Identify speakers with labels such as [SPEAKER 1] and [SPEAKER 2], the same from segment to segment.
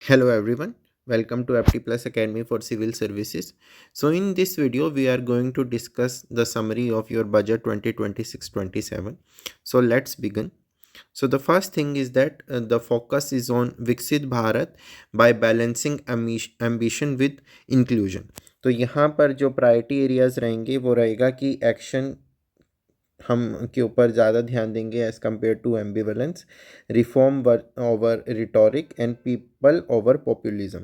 [SPEAKER 1] Hello everyone, welcome to FT Plus Academy for Civil Services. So in this video we are going to discuss the summary of your budget 2026-27. So let's begin. So the first thing is that the focus is on Viksit Bharat by balancing ambition with inclusion. तो यहाँ पर जो priority areas रहेंगे वो रहेगा कि action हम के ऊपर ज़्यादा ध्यान देंगे as compared to ambivalence, reform over rhetoric and people over populism.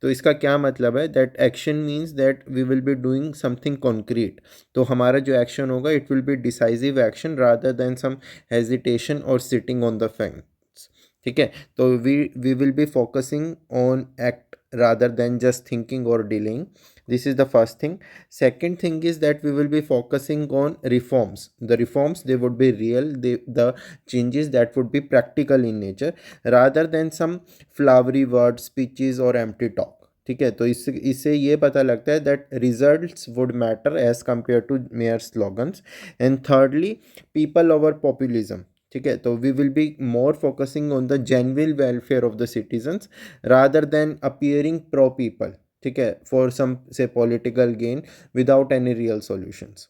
[SPEAKER 1] तो इसका क्या मतलब है that action means that we will be doing something concrete. तो हमारा जो एक्शन होगा it will be decisive action rather than some hesitation और सिटिंग ऑन द फेंस। ठीक है, तो we will be focusing on act rather than just thinking or delaying. This is the first thing. Second thing is that we will be focusing on reforms. The reforms, they would be real, the changes that would be practical in nature rather than some flowery words, speeches or empty talk. ठीक है, तो इससे ये पता लगता है that results would matter as compared to mere slogans. And thirdly, people over populism. ठीक है, तो we will be more focusing on the genuine welfare of the citizens rather than appearing pro people. ठीक है, for some say political gain without any real solutions.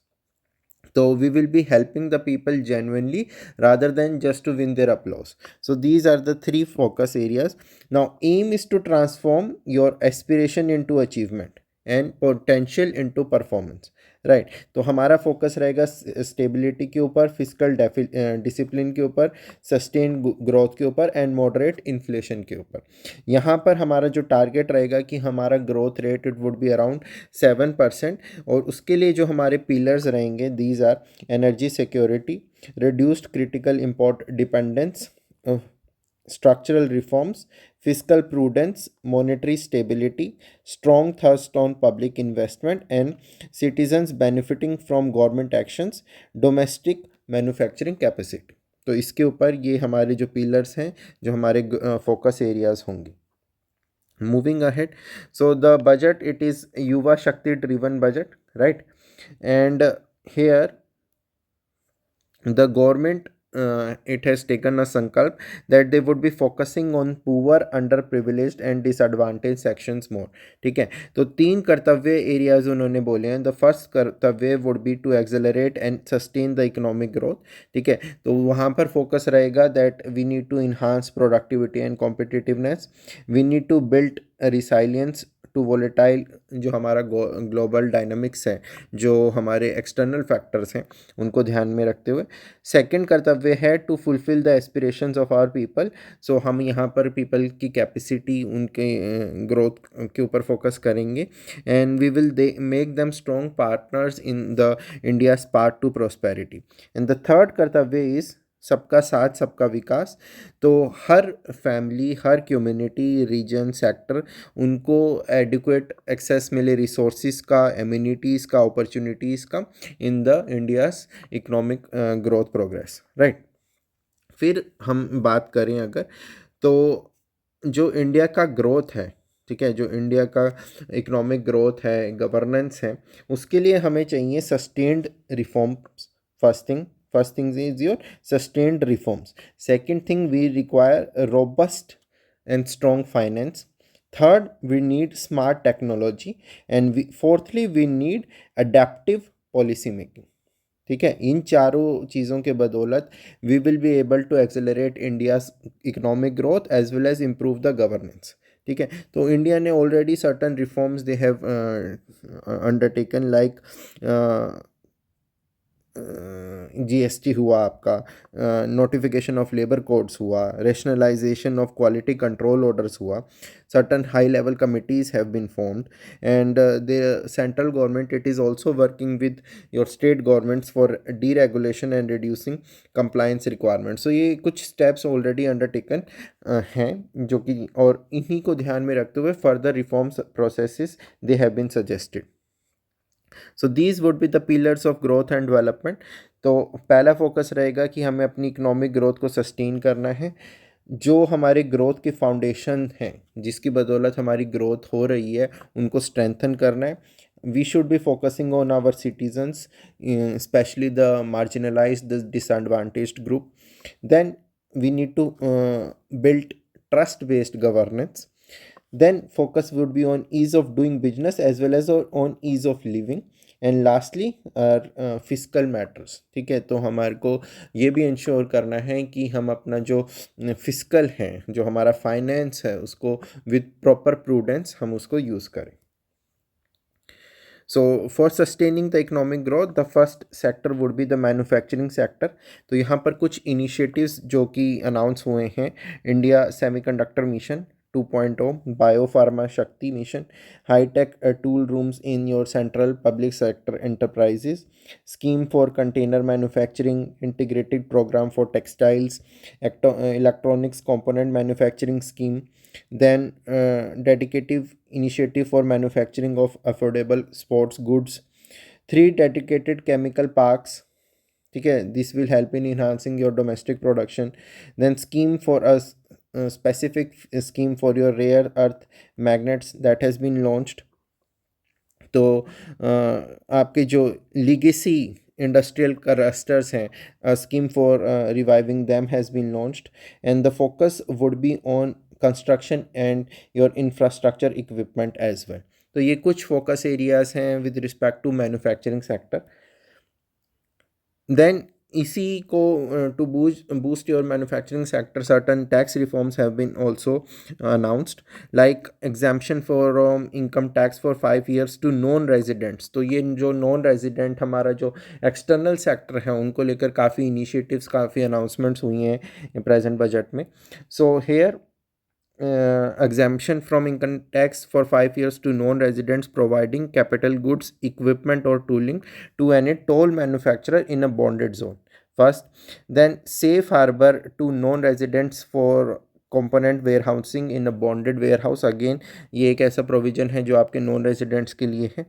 [SPEAKER 1] So we will be helping the people genuinely rather than just to win their applause. So these are the three focus areas. Now aim is to transform your aspiration into achievement and potential into performance. Right, तो हमारा focus रहेगा stability के ऊपर, physical discipline के ऊपर, sustain growth के ऊपर and moderate inflation के ऊपर। यहाँ पर हमारा जो टारगेट रहेगा कि हमारा growth rate it would be around 7%। और उसके लिए जो हमारे पिलर्स रहेंगे these are energy security, reduced critical import dependence, structural reforms, fiscal prudence, monetary stability, strong thrust on public investment, and citizens benefiting from government actions, domestic manufacturing capacity. तो इसके ऊपर ये हमारे जो पिलर्स हैं, जो हमारे फोकस एरियाज होंगे। Moving ahead, so the budget, it is Yuva Shakti driven budget, right? And here the government, it has taken a sankalp that they would be focusing on poor, underprivileged and disadvantaged sections more. ठीक है, तो तीन कर्तव्य areas उन्होंने बोले हैं। The first कर्तव्य would be to accelerate and sustain the economic growth. ठीक है, तो वहाँ पर फोकस रहेगा that we need to enhance productivity and competitiveness, we need to build resilience to volatile, जो हमारा ग्लोबल डायनामिक्स है, जो हमारे एक्सटर्नल फैक्टर्स हैं, उनको ध्यान में रखते हुए। सेकंड कर्तव्य है to fulfil the aspirations of our people. So हम यहाँ पर पीपल की कैपेसिटी, उनके ग्रोथ के ऊपर फोकस करेंगे and we will they make them strong partners in the India's part to prosperity. And the third कर्तव्य इज सबका साथ सबका विकास। तो हर फैमिली, हर कम्युनिटी, रीजन, सेक्टर, उनको एडिक्वेट एक्सेस मिले रिसोर्सिस का, एम्यूनिटीज़ का, अपॉर्चुनिटीज़ का in the India's economic growth progress. Right, फिर हम बात करें अगर, तो जो इंडिया का ग्रोथ है, ठीक है, जो इंडिया का इकोनॉमिक ग्रोथ है, गवर्नेंस है, उसके लिए हमें चाहिए sustained reforms. first thing is your sustained reforms. Second thing, we require a robust and strong finance. Third, we need smart technology. And fourthly, we need adaptive policy making. ठीक है, इन चारों चीज़ों के बदौलत we will be able to accelerate India's economic growth as well as improve the governance. ठीक है, तो India ने already certain reforms they have undertaken, like GST हुआ आपका, नोटिफिकेशन ऑफ लेबर कोड्स हुआ, rationalisation of quality control orders हुआ, certain high level committees have been formed, and the central government, it is also working with your state governments for deregulation and reducing compliance requirements. So ये कुछ steps already undertaken हैं, जो कि और इन्हीं को ध्यान में रखते हुए further reforms processes they have been suggested. So these would be the pillars of growth and development. तो पहला फोकस रहेगा कि हमें अपनी इकोनॉमिक ग्रोथ को सस्टेन करना है। जो हमारे ग्रोथ के फाउंडेशन हैं, जिसकी बदौलत हमारी ग्रोथ हो रही है, उनको स्ट्रेंथन करना है। We should be focusing on our citizens, especially the marginalized, the disadvantaged group. Then we need to build trust based governance. Then focus would be on ease of doing business as well as on ease of living. And lastly physical matters, ठीक है। तो हमारे को ये भी ensure करना है कि हम अपना जो फिजिकल है, जो हमारा फाइनेंस है, उसको विद प्रॉपर प्रूडेंस हम उसको यूज़ करें। So for sustaining the economic growth the first sector would be the manufacturing sector. तो यहाँ पर कुछ इनिशिएटिव्स जो कि अनाउंस हुए हैं: India semiconductor mission 2.0, biopharma Shakti mission, hightech tool rooms in your central public sector enterprises, scheme for container manufacturing, integrated programme for textiles, electronics component manufacturing scheme, then dedicated initiative for manufacturing of affordable sports goods, 3 dedicated chemical parks, ठीक है, this will help in enhancing your domestic production, then scheme for a specific scheme for your rare earth magnets that has been launched. तो आपके जो legacy industrial clusters हैं, scheme for reviving them has been launched and the focus would be on construction and your infrastructure equipment as well. तो ये कुछ focus areas हैं with respect to manufacturing sector. Then इसी को to boost your manufacturing sector, certain tax reforms have been also announced, like exemption for income tax for 5 years to non residents। तो ये जो non resident हमारा जो external sector है उनको लेकर काफ़ी इनिशिएटिव्स, काफ़ी अनाउंसमेंट्स हुई हैं प्रेजेंट बजट में। So here exemption from income tax for 5 years to non-residents providing capital goods, equipment or tooling to any toll manufacturer in a bonded zone first, then safe harbor to non-residents for component warehousing in a bonded warehouse, again ये एक ऐसा provision है जो आपके non residents के लिए है।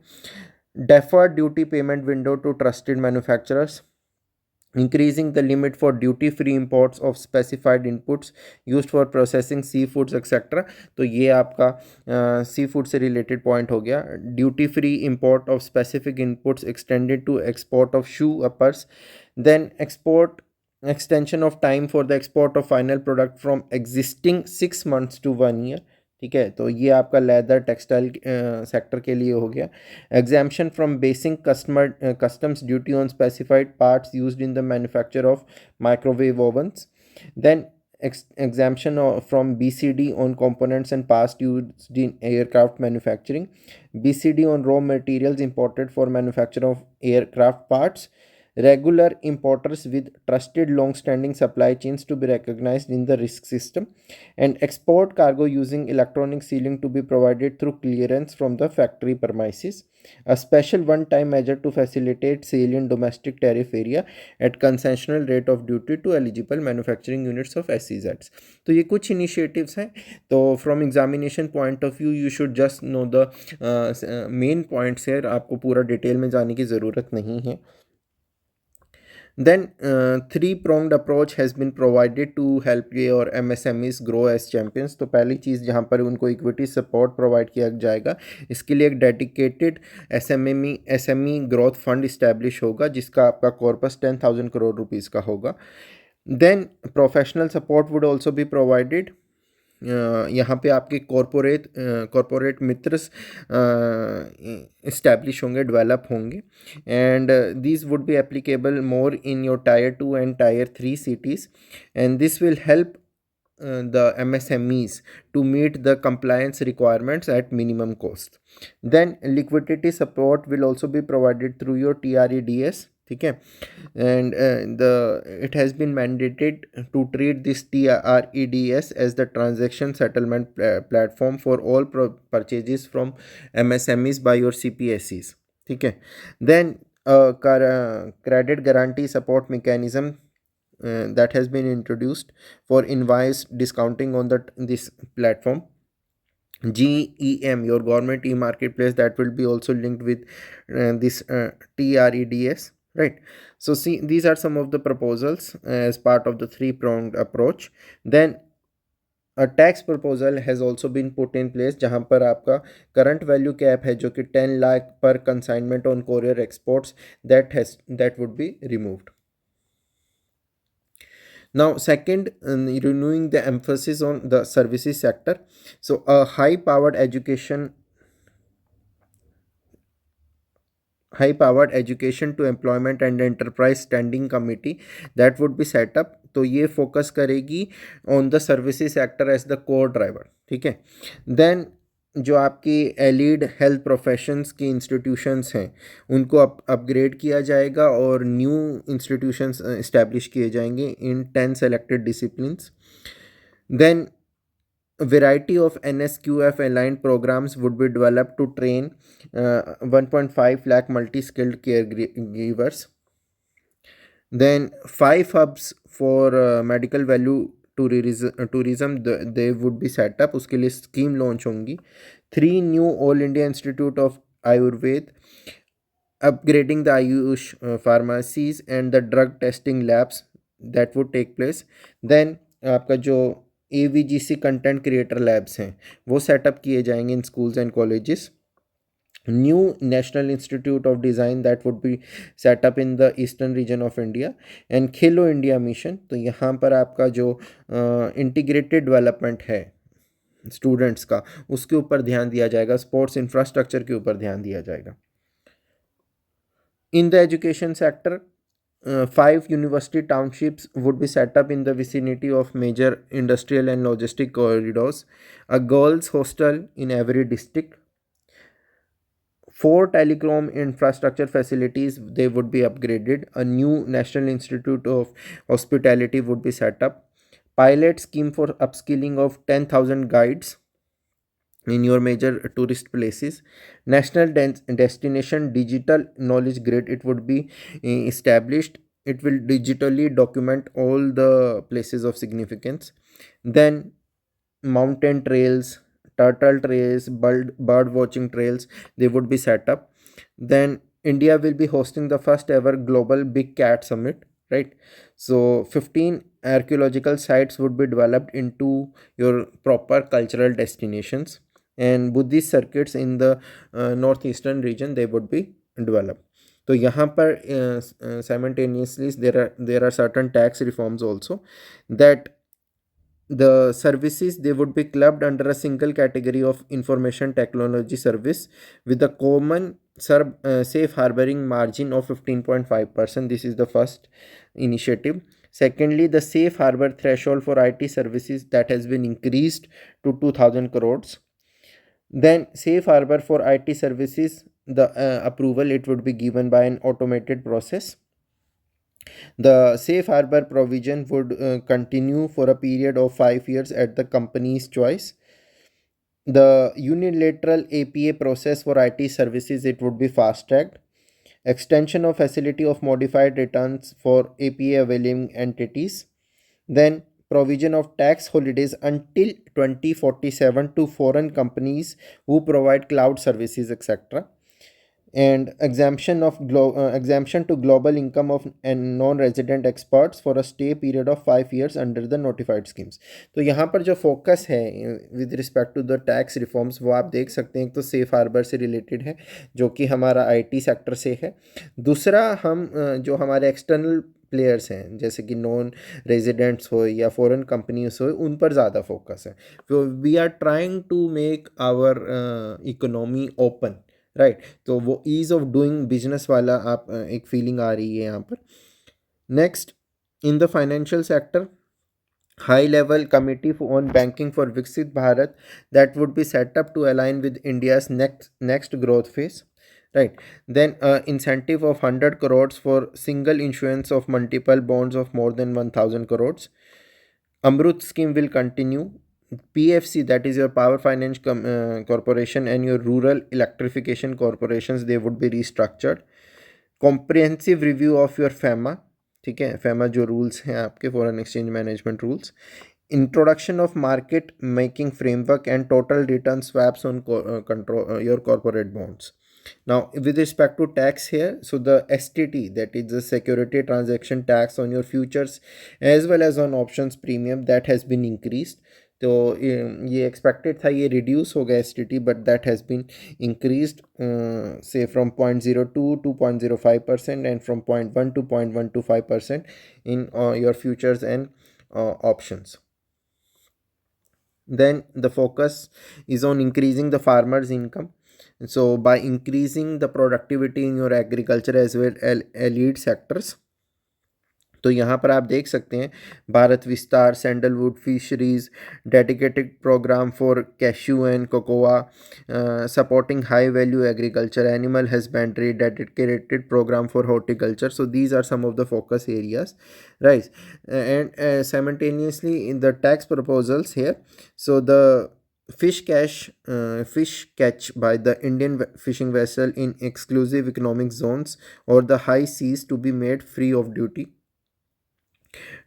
[SPEAKER 1] deferred duty payment window to trusted manufacturers, increasing the limit for duty-free imports of specified inputs used for processing seafoods etc। तो ये आपका सी फूड से रिलेटेड पॉइंट हो गया। Duty free import of specific inputs extended to export of shoe uppers, then export extension of time for the export of final product from existing 6 months to 1 year, ठीक है। तो ये आपका leather textile sector के लिए हो गया। Exemption from basic customs duty on specified parts used in the manufacture of microwave ovens, then exemption from BCD on components and parts used in aircraft manufacturing, BCD on raw materials imported for manufacture of aircraft parts, regular importers with trusted long-standing supply chains to be recognized in the risk system, and export cargo using electronic sealing to be provided through clearance from the factory premises, a special one-time measure to facilitate sale in domestic tariff area at concessional rate of duty to eligible manufacturing units of SEZs। तो ये कुछ initiatives हैं। तो from examination point of view you should just know the main points है, आपको पूरा detail में जाने की ज़रूरत नहीं है। Then three-pronged approach has been provided to help your MSMEs grow as champions। तो पहली चीज़ जहाँ पर उनको इक्विटी सपोर्ट प्रोवाइड किया जाएगा, इसके लिए एक dedicated SME growth fund establish होगा जिसका आपका कॉर्पस 10,000 करोड़ रुपीज़ का होगा। Then professional support would also be provided. यहाँ पे आपके कॉरपोरेट मित्र इस्टेब्लिश होंगे, डेवलप होंगे, and these would be applicable more in your tier 2 and tier 3 cities, and this will help the MSMEs to meet the compliance requirements at minimum cost। Then liquidity support will also be provided through your TREDS, ठीक है। And it has been mandated to treat this TREDS as the transaction settlement platform for all purchases from MSMEs by your CPSEs, ठीक है। Then credit guarantee support mechanism that has been introduced for invoice discounting on this platform, GEM, your government e-marketplace, that will be also linked with this TREDS, right? So see, these are some of the proposals as part of the three-pronged approach। Then a tax proposal has also been put in place जहाँ पर आपका current value cap है जो कि 10 lakh per consignment on courier exports, that would be removed। Now, second, renewing the emphasis on the services sector. So, a high-powered education to employment and enterprise standing committee that would be set up. तो ये focus करेगी on the services sector as the core driver, ठीक है. Then जो आपकी allied health professions की institutions हैं उनको अपग्रेड किया जाएगा और न्यू इंस्टीट्यूशंस इस्टेब्लिश किए जाएंगे in 10 selected disciplines. Then variety of NSQF aligned programs would be developed to train 1.5 lakh multi-skilled caregivers. Then 5 hubs for medical value tourism they would be set up. उसके लिए scheme launch होंगी. 3 new All India Institute of Ayurveda, upgrading the Ayush pharmacies and the drug testing labs that would take place. Then आपका जो AVGC content creator labs हैं वो setup किए जाएंगे इन schools and colleges. New national institute of design that would be set up in the eastern region of India. And Khelo India mission, तो यहाँ पर आपका जो इंटीग्रेटेड डेवलपमेंट है स्टूडेंट्स का उसके ऊपर ध्यान दिया जाएगा, स्पोर्ट्स इंफ्रास्ट्रक्चर के ऊपर ध्यान दिया जाएगा. In the education sector, 5 university townships would be set up in the vicinity of major industrial and logistic corridors. A girls' hostel in every district. 4 telecom infrastructure facilities they would be upgraded. A new National Institute of Hospitality would be set up. Pilot scheme for upskilling of 10,000 guides in your major tourist places. National destination digital knowledge grid it would be established. It will digitally document all the places of significance. Then mountain trails, turtle trails, bird watching trails they would be set up. Then India will be hosting the first ever global big cat summit, right? So 15 archaeological sites would be developed into your proper cultural destinations, and Buddhist circuits in the northeastern region they would be developed. तो यहाँ पर simultaneously there are certain tax reforms also, that the services they would be clubbed under a single category of information technology service with a common safe harboring margin of 15.5%. This is the first initiative. Secondly, the safe harbor threshold for IT services that has been increased to 2000 crores. Then safe harbor for IT services, the approval it would be given by an automated process. The safe harbor provision would continue for a period of 5 years at the company's choice. The unilateral APA process for IT services it would be fast tracked. Extension of facility of modified returns for APA availing entities. Then provision of tax holidays until 2047 to foreign companies who provide cloud services, etc. And exemption to global income of and non-resident experts for a stay period of 5 years under the notified schemes. तो यहाँ पर जो focus है with respect to the tax reforms वो आप देख सकते हैं. एक तो सेफ हार्बर से रिलेटेड है जो कि हमारा आईटी सेक्टर से है. दूसरा हम जो हमारे एक्सटर्नल प्लेयर्स हैं जैसे कि नॉन रेजिडेंट्स हो या फॉरेन कंपनीज हो उन पर ज़्यादा फोकस है. तो we are trying to make our economy open, right. तो वो ईज़ ऑफ डूइंग बिजनेस वाला आप एक फीलिंग आ रही है यहाँ पर. Next, in the financial sector, high level committee on banking for Viksit Bharat that would be set up to align with India's next growth phase, right. Then incentive of 100 crores for single issuance of multiple bonds of more than 1000 crores. Amrut scheme will continue. PFC, that is your Power Finance Corporation, and your Rural Electrification Corporations, they would be restructured. Comprehensive review of your FEMA, ठीक है. FEMA जो rules हैं आपके foreign exchange management rules. Introduction of market making framework and total return swaps on control your corporate bonds. Now with respect to tax here, so the STT, that is the security transaction tax on your futures as well as on options premium, that has been increased. तो ये expected था ये reduce हो गया STT, but that has been increased से from 0.02 to 0.05% and from 0.1 to 0.125% in your futures and options. Then the focus is on increasing the farmers income. So by increasing the productivity in your agriculture as well as elite sectors, तो यहाँ पर आप देख सकते हैं Bharat Vistaar, sandalwood fisheries, dedicated programme for cashew and cocoa, supporting high value agriculture, animal husbandry, dedicated programme for horticulture. So these are some of the focus areas, right? And simultaneously in the tax proposals here, so the fish catch by the Indian fishing vessel in exclusive economic zones or the high seas to be made free of duty.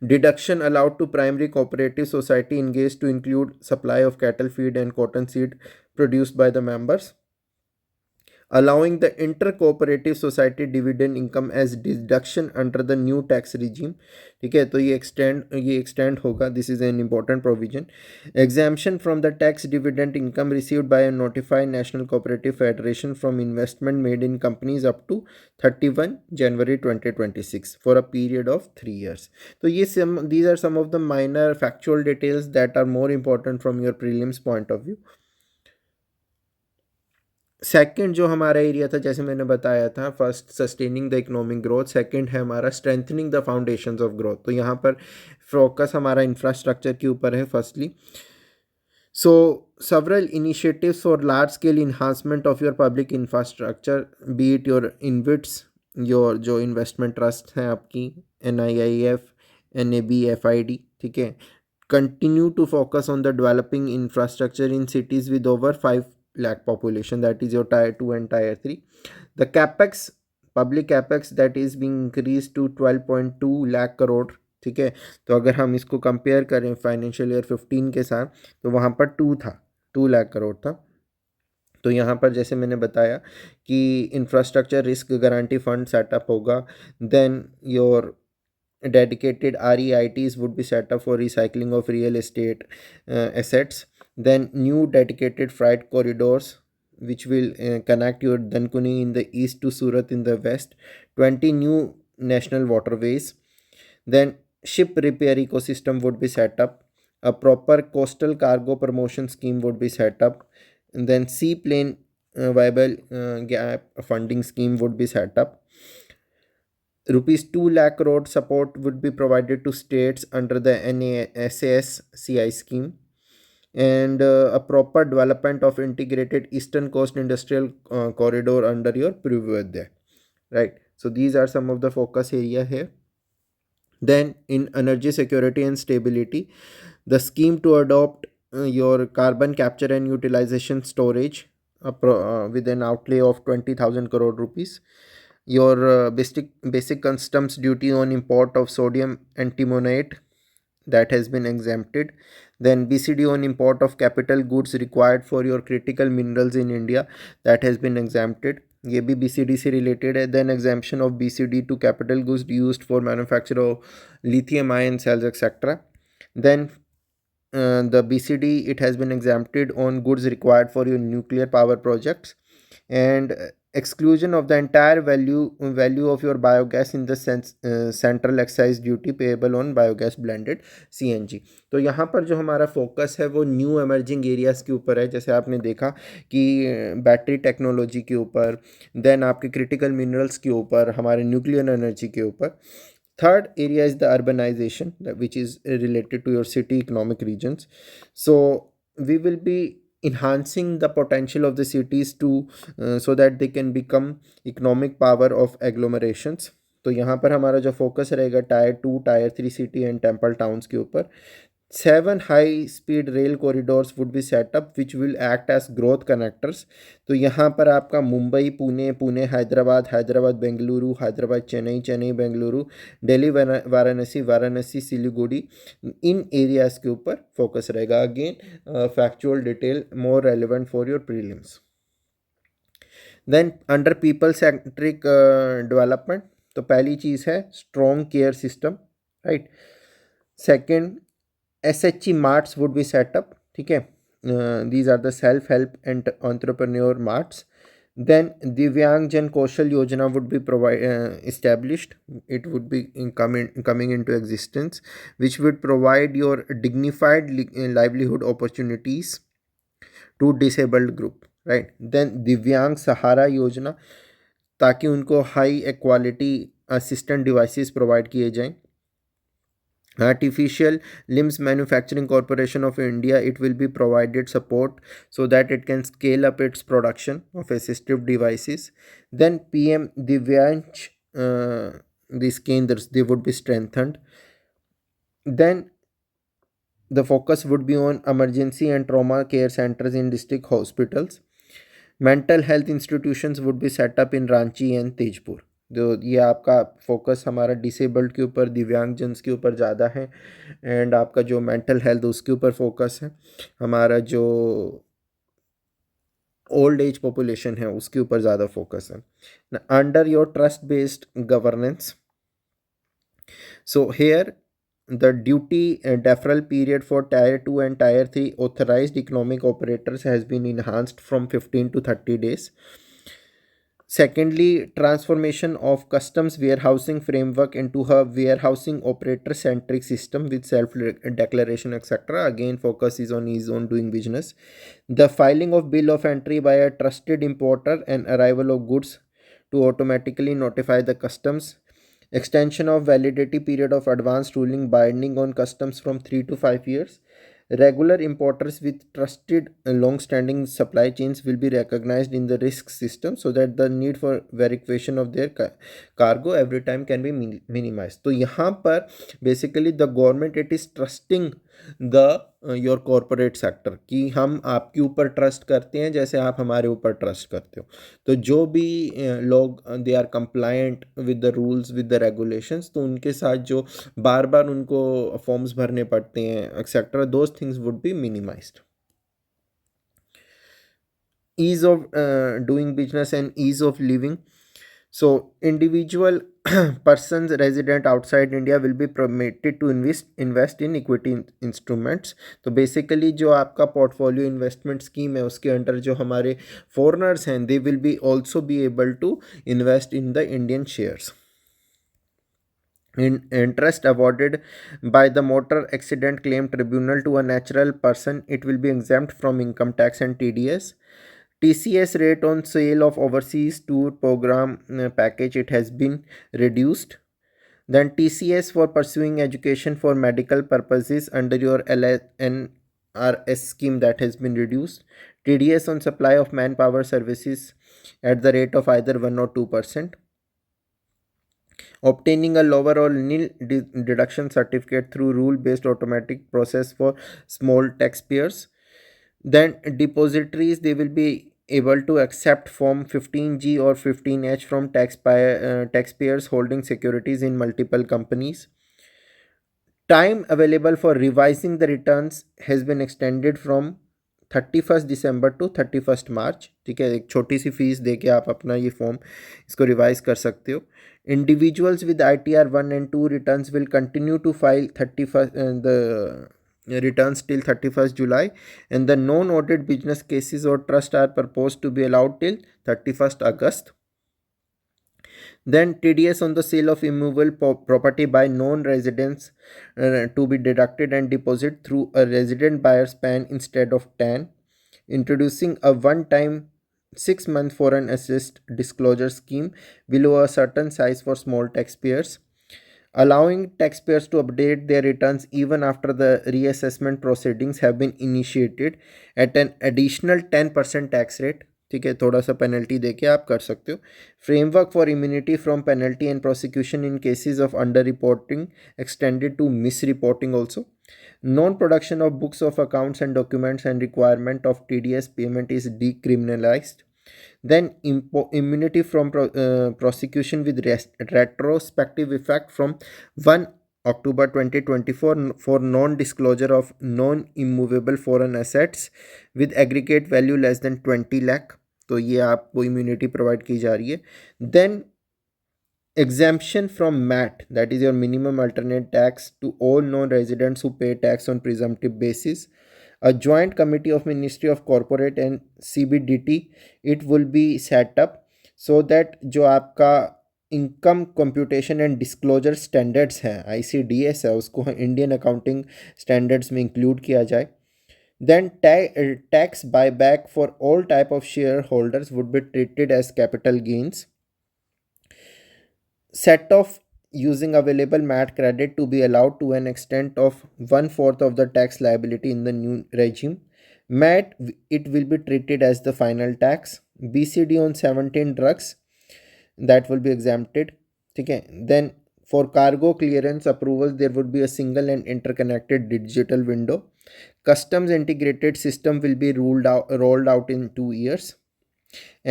[SPEAKER 1] Deduction allowed to primary cooperative society engaged to include supply of cattle feed and cotton seed produced by the members. Allowing the inter-cooperative society dividend income as deduction under the new tax regime. ठीक है, तो ये extend होगा. This is an important provision. Exemption from the tax dividend income received by a notified national cooperative federation from investment made in companies up to 31 January 2026 for a period of 3 years. तो these are some of the minor factual details that are more important from your prelims point of view. Second जो हमारा area था, जैसे मैंने बताया था, first sustaining the economic growth, second है हमारा strengthening the foundations of growth. तो यहाँ पर फोकस हमारा इंफ्रास्ट्रक्चर के ऊपर है firstly. So several initiatives for large scale enhancement of your public infrastructure, be it your InvITs, your जो इन्वेस्टमेंट ट्रस्ट हैं आपकी, NIIF, NAB, FID, ठीक है, continue to focus on the developing infrastructure in cities with over 5 lakh population, that is your tier 2 and tier 3. The capex, public capex, that is being increased to 12.2 lakh crore. ठीक है, तो अगर हम इसको compare करें financial year 15 के साथ, तो वहाँ पर 2 लाख करोड़ था. तो यहाँ पर जैसे मैंने बताया कि infrastructure risk guarantee fund setup होगा. Then your dedicated REITs would be set up for recycling of real estate assets. Then new dedicated freight corridors which will connect your Dankuni in the east to Surat in the west. 20 new national waterways. Then ship repair ecosystem would be set up. A proper coastal cargo promotion scheme would be set up. And then seaplane viable gap funding scheme would be set up. Rupees 2 lakh crore support would be provided to states under the NASAS CI scheme, and a proper development of integrated Eastern Coast Industrial Corridor under your purview there, right? So these are some of the focus area here. Then in energy security and stability, the scheme to adopt your carbon capture and utilization storage with an outlay of 20,000 crore rupees. Your basic customs duty on import of sodium antimonate, that has been exempted. Then BCD on import of capital goods required for your critical minerals in India, that has been exempted. ये भी BCD से related है. Then exemption of BCD to capital goods used for manufacture of lithium ion cells etc. Then the BCD, it has been exempted on goods required for your nuclear power projects, and exclusion of the entire value of your biogas in the central excise duty payable on biogas blended CNG. तो यहाँ पर जो हमारा focus है वो new emerging areas के ऊपर है. जैसे आपने देखा कि बैटरी टेक्नोलॉजी के ऊपर, देन आपके क्रिटिकल मिनरल्स के ऊपर, हमारे न्यूक्लियर एनर्जी के ऊपर. Third area is the urbanization, which is related to your city economic regions. So we will be enhancing the potential of the cities to so that they can become economic power of agglomerations. तो यहाँ पर हमारा जो focus रहेगा tyre 2, tyre 3 city and temple towns के ऊपर. 7 high speed rail corridors would be set up which will act as growth connectors. तो यहाँ पर आपका मुंबई, पुणे, पुणे हैदराबाद, हैदराबाद बेंगलुरु, हैदराबाद चेन्नई, चेन्नई बेंगलुरु, दिल्ली वाराणसी, वाराणसी सिलीगुड़ी, इन एरियाज़ के ऊपर फोकस रहेगा. Again factual detail more relevant for your prelims. Then under people centric development, तो पहली चीज़ है strong care system, right. Second, SHE marts would be set up. ठीक है, these are the self help and entrepreneur marts. Then Divyang Jan Kaushal Yojana would be established. It would be coming into existence, which would provide your dignified livelihood opportunities to disabled group, right? Then Divyang Sahara Yojana, ताकि उनको high quality assistant devices provide किए जाएं. Artificial Limbs Manufacturing Corporation of India, it will be provided support so that it can scale up its production of assistive devices. Then PM Divyansh, these kendras, they would be strengthened. Then the focus would be on emergency and trauma care centers in district hospitals. Mental health institutions would be set up in Ranchi and Tejpur. जो ये आपका focus हमारा disabled के ऊपर, दिव्यांगजन्स के ऊपर ज़्यादा है. एंड आपका जो मेंटल हेल्थ उसके ऊपर फोकस है. हमारा जो ओल्ड एज पॉपुलेशन है उसके ऊपर ज़्यादा फोकस है. Under your trust based governance, so here the duty deferral period for Tier 2 and Tier 3 authorized economic operators has been enhanced from 15 to 30 days. Secondly, transformation of customs warehousing framework into a warehousing operator centric system with self declaration, etc. Again, focus is on ease on doing business. The filing of bill of entry by a trusted importer and arrival of goods to automatically notify the customs. Extension of validity period of advanced ruling binding on customs from 3 to 5 years. Regular importers with trusted long-standing supply chains will be recognized in the risk system so that the need for verification of their cargo every time can be minimized. तो यहाँ पर basically the government it is trusting the your corporate sector कि हम आपके ऊपर trust करते हैं जैसे आप हमारे ऊपर ट्रस्ट करते हो. तो जो भी लोग they are compliant with the rules with the regulations, तो उनके साथ जो बार बार उनको फॉर्म्स भरने पड़ते हैं etcetera, those things would be minimised. ease of doing business and ease of living. So individual persons resident outside India will be permitted to invest in equity instruments. तो basically जो आपका पोर्टफोलियो इन्वेस्टमेंट स्कीम है उसके under जो हमारे foreigners हैं they will be also be able to invest in the Indian shares. In interest awarded by the motor accident claim tribunal to a natural person, it will be exempt from income tax and TDS. TCS rate on sale of overseas tour program package, it has been reduced. Then TCS for pursuing education for medical purposes under your NRS scheme, that has been reduced. TDS on supply of manpower services at the rate of either 1 or 2%. Obtaining a lower or nil deduction certificate through rule-based automatic process for small taxpayers. Then depositories, they will be able to accept Form 15G or 15H from taxpayers holding securities in multiple companies. Time available for revising the returns has been extended from 31 December to 31 March. ठीक है, एक छोटी सी fees दे के आप अपना ये form इसको revise कर सकते हो. Individuals with ITR 1 and 2 returns will continue to file 31 the returns till 31st July, and the non-audit business cases or trust are proposed to be allowed till 31st August. Then TDS on the sale of immovable property by non-residents to be deducted and deposited through a resident buyer's PAN instead of TAN. Introducing a one-time 6-month foreign assist disclosure scheme below a certain size for small taxpayers. Allowing taxpayers to update their returns even after the reassessment proceedings have been initiated at an additional 10% tax rate. ठीक है, थोड़ा सा penalty दे के आप कर सकते हो. Framework for immunity from penalty and prosecution in cases of under reporting extended to misreporting also. Non-production of books of accounts and documents and requirement of TDS payment is decriminalized. Then immunity from prosecution with retrospective effect from 1 October 2024 for non-disclosure of non-immovable foreign assets with aggregate value less than 20 lakh. तो ये आपको immunity provide की जा रही है. Then exemption from MAT, that is your minimum alternate tax, to all non-residents who pay tax on presumptive basis. A joint committee of Ministry of Corporate and CBDT, it will be set up so that जो आपका income computation and disclosure standards हैं ICDS है उसको Indian accounting standards में include किया जाए. Then tax buyback for all type of shareholders would be treated as capital gains. Set off using available MAT credit to be allowed to an extent of 1/4 of the tax liability in the new regime. MAT, it will be treated as the final tax. BCD on 17 drugs, that will be exempted. Okay. Then for cargo clearance approvals, there would be a single and interconnected digital window. Customs integrated system will be rolled out in 2 years.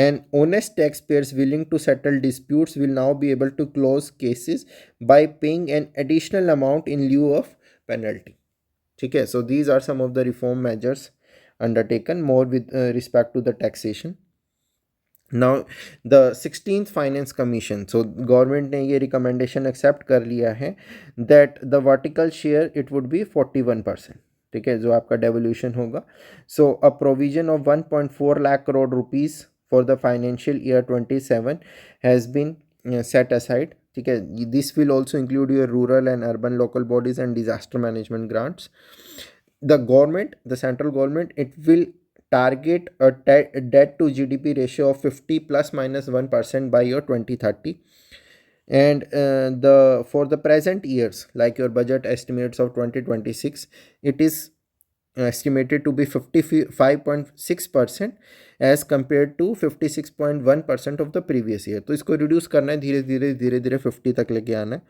[SPEAKER 1] And honest taxpayers willing to settle disputes will now be able to close cases by paying an additional amount in lieu of penalty. Okay, so these are some of the reform measures undertaken more with respect to the taxation. Now the 16th Finance Commission, so government ने ये recommendation accept कर लिया है that the vertical share it would be 41%. ठीक है, जो आपका devolution होगा. So a provision of 1.4 lakh crore rupees for the financial year 27 has been set aside. ठीक है, this will also include your rural and urban local bodies and disaster management grants. The government, the central government, it will target a debt to GDP ratio of 50 plus minus 1% by year 2030. And the for the present years, like your budget estimates of 2026, it is estimated to be 55.6% as compared to 56.1% of the previous year. तो इसको reduce करना है, धीरे धीरे 50 तक लेके आना है.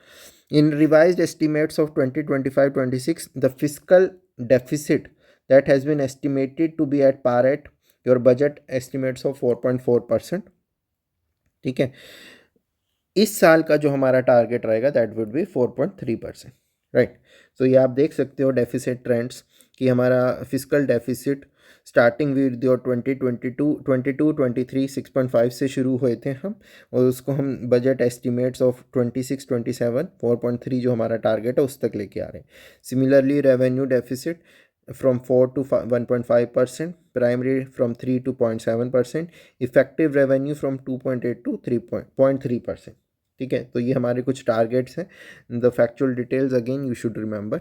[SPEAKER 1] In revised estimates of 2025-26, the fiscal deficit that has been estimated to be at par at your budget estimates of 4.4%. ठीक है, इस साल का जो हमारा टारगेट रहेगा दैट वुड बी 4.3%. राइट. सो ये आप देख सकते हो डेफिसिट ट्रेंड्स कि हमारा physical deficit starting with your 2022-23 6.5 से शुरू हुए थे हम, और उसको हम बजट एस्टिमेट्स ऑफ 26-27 4.3 जो हमारा टारगेट है उस तक लेके आ रहे हैं. Similarly revenue deficit from 4 to 1.5%, primary from 3 to 0.7%, effective revenue from 2.8 to 3.3%. ठीक है, तो ये हमारे कुछ टारगेट्स हैं. The factual details again you should remember.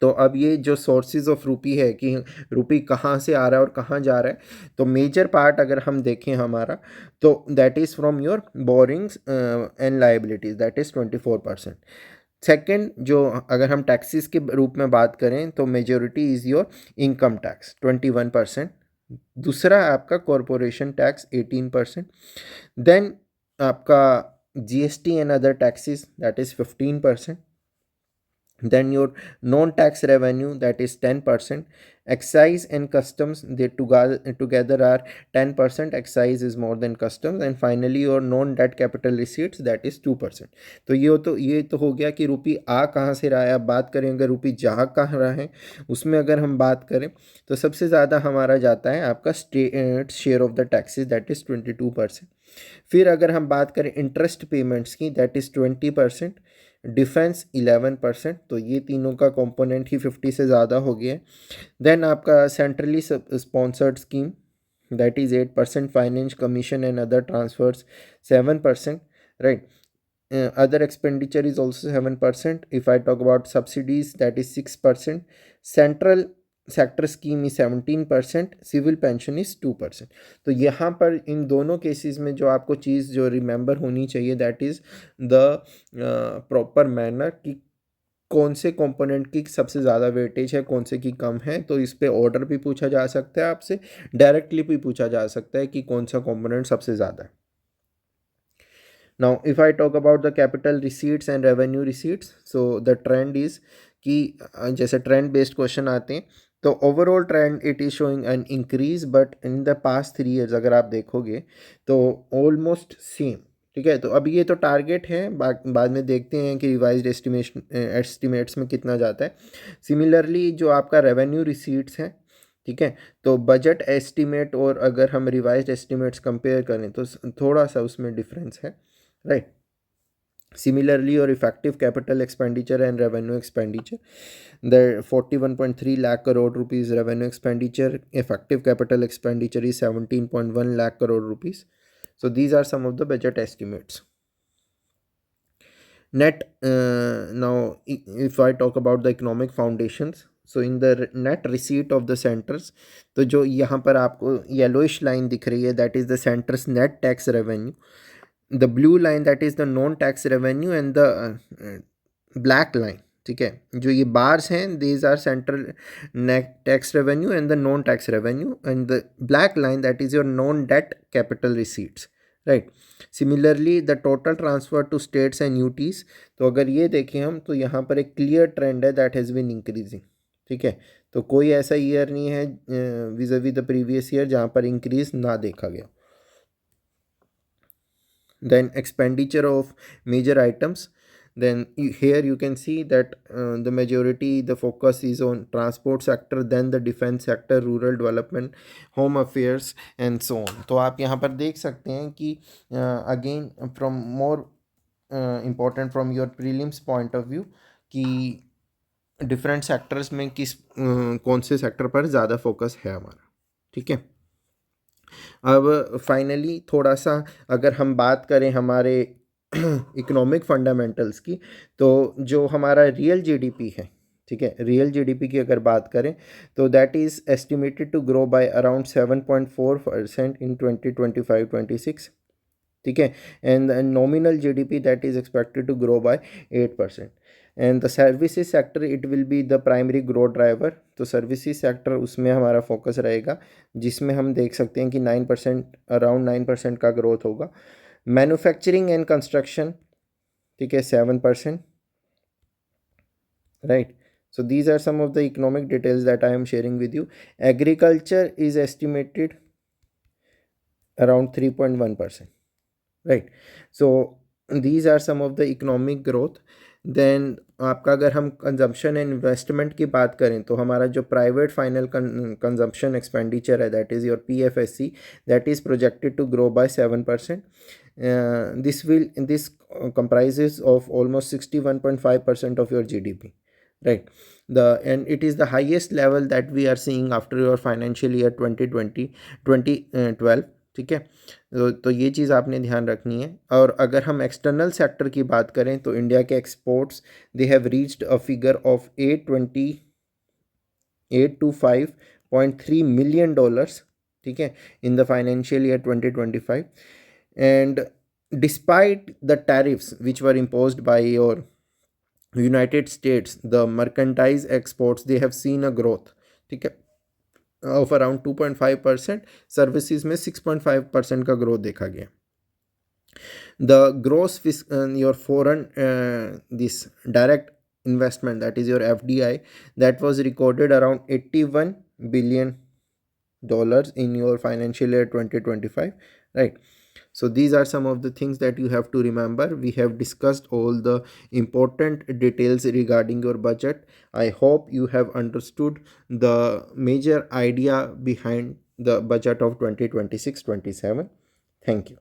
[SPEAKER 1] तो अब ये जो सोर्सेज ऑफ रूपी है कि रूपी कहाँ से आ रहा है और कहाँ जा रहा है, तो मेजर पार्ट अगर हम देखें हमारा, तो that is from your borings and liabilities, that is 24%. Second, जो अगर हम टैक्सेस के रूप में बात करें तो majority is your income tax 21%. दूसरा आपका कॉरपोरेशन टैक्स 18%. देन आपका GST and other taxes that is 15%. Then your non-tax revenue, that is 10%. Excise and customs, they together are 10%. Excise is more than customs. And finally your non-debt capital receipts, that is 2%. तो ये तो हो गया कि रुपी आ कहाँ से रहा है. अब बात करें अगर रुपी जा कहाँ रहा है, उसमें अगर हम बात करें तो सबसे ज़्यादा हमारा जाता है आपका state share of the taxes, that is 22%. फिर अगर हम बात करें इंटरेस्ट पेमेंट्स की, दैट इज़ 20%. डिफेंस 11%. तो ये तीनों का कंपोनेंट ही 50 से ज़्यादा हो गया है. देन आपका centrally sponsored scheme, that is 8%. Finance commission and other transfers 7%. Right. Other expenditure is also 7%. If I talk about subsidies, that is 6%. Central sector scheme is 17%. Civil pension is 2%. तो यहाँ पर इन दोनों केसेस में जो आपको चीज़ जो remember होनी चाहिए, that is the proper manner कि कौन से कंपोनेंट की सबसे ज़्यादा वेटेज है, कौन से की कम है. तो इस पे ऑर्डर भी पूछा जा सकता है आपसे, डायरेक्टली भी पूछा जा सकता है कि कौन सा कंपोनेंट सबसे ज़्यादा है. Now, if I talk about the capital receipts and revenue receipts, so the trend is कि जैसे ट्रेंड बेस्ड क्वेश्चन आते हैं, तो overall trend it is showing an increase, but in the past 3 years अगर आप देखोगे तो ऑलमोस्ट सेम. ठीक है, तो अब ये तो टारगेट है, बाद में देखते हैं कि रिवाइज्ड एस्टिमेट्स में कितना जाता है. सिमिलरली जो आपका रेवेन्यू रिसीट्स हैं, ठीक है, तो बजट एस्टिमेट और अगर हम रिवाइज्ड एस्टिमेट्स कंपेयर करें तो थोड़ा सा उसमें डिफरेंस है. Right. Similarly, your effective capital expenditure and revenue expenditure, the 41.3 lakh crore rupees revenue expenditure, effective capital expenditure is 17.1 lakh crore rupees. So these are some of the budget estimates. Net now if I talk about the economic foundations, so in the net receipt of the centers, तो जो यहाँ पर आपको yellowish line दिख रही है, that is the center's net tax revenue. The blue line, that is the non tax revenue, and the black line, ठीक है, जो ये बार्स हैं, these are central net tax revenue and the non tax revenue, and the black line, that is your non debt capital receipts, right. Similarly the total transfer to states and UTs, तो अगर ये देखें हम, तो यहाँ पर एक clear trend है, that has been increasing, ठीक है। तो कोई ऐसा ईयर नहीं है विज़ावी द प्रीवियस ईयर जहाँ पर इंक्रीज ना देखा गया। Then expenditure of major items, then here you can see that the majority, the focus is on transport sector, then the defense sector, rural development, home affairs and so on। तो आप यहाँ पर देख सकते हैं कि again from more important from your prelims point of view कि different sectors में किस कौन से सेक्टर पर ज़्यादा फोकस है हमारा, ठीक है। अब फाइनली थोड़ा सा अगर हम बात करें हमारे इकोनॉमिक फंडामेंटल्स की, तो जो हमारा रियल जीडीपी है, ठीक है, रियल जीडीपी की अगर बात करें तो that is estimated to grow by around 7.4% in 2025-26, ठीक है, and nominal GDP that is expected to grow by 8%। And the services sector it will be the primary growth driver, तो सर्विसेज सेक्टर उसमें हमारा फोकस रहेगा, जिसमें हम देख सकते हैं कि 9%, अराउंड 9% का ग्रोथ होगा। मैन्युफैक्चरिंग एंड कंस्ट्रक्शन, ठीक है, 7%, right. So these are some of the economic details that I am sharing with you. Agriculture is estimated around 3.1%, right. So these are some of the economic growth. Then आपका अगर हम consumption and investment की बात करें, तो हमारा जो private final consumption expenditure है, that is your PFSC, that is projected to grow by 7%। This comprises of almost 61.5% of your GDP, right. And it is the highest level that we are seeing after your financial year 2012, ठीक है। तो ये चीज़ आपने ध्यान रखनी है। और अगर हम एक्सटर्नल सेक्टर की बात करें, तो इंडिया के exports they have reached a figure of 825.3 million dollars, ठीक है, in the financial year 2025। And despite the tariffs which were imposed by your United states, the merchandise exports they have seen a growth, ठीक है, of around 2.5%, services में 6.5% का growth देखा गया। The gross your foreign this direct investment, that is your FDI, that was recorded around $81 billion in your financial year 2025, right. So these are some of the things that you have to remember. We have discussed all the important details regarding your budget. I hope you have understood the major idea behind the budget of 2026-27. Thank you.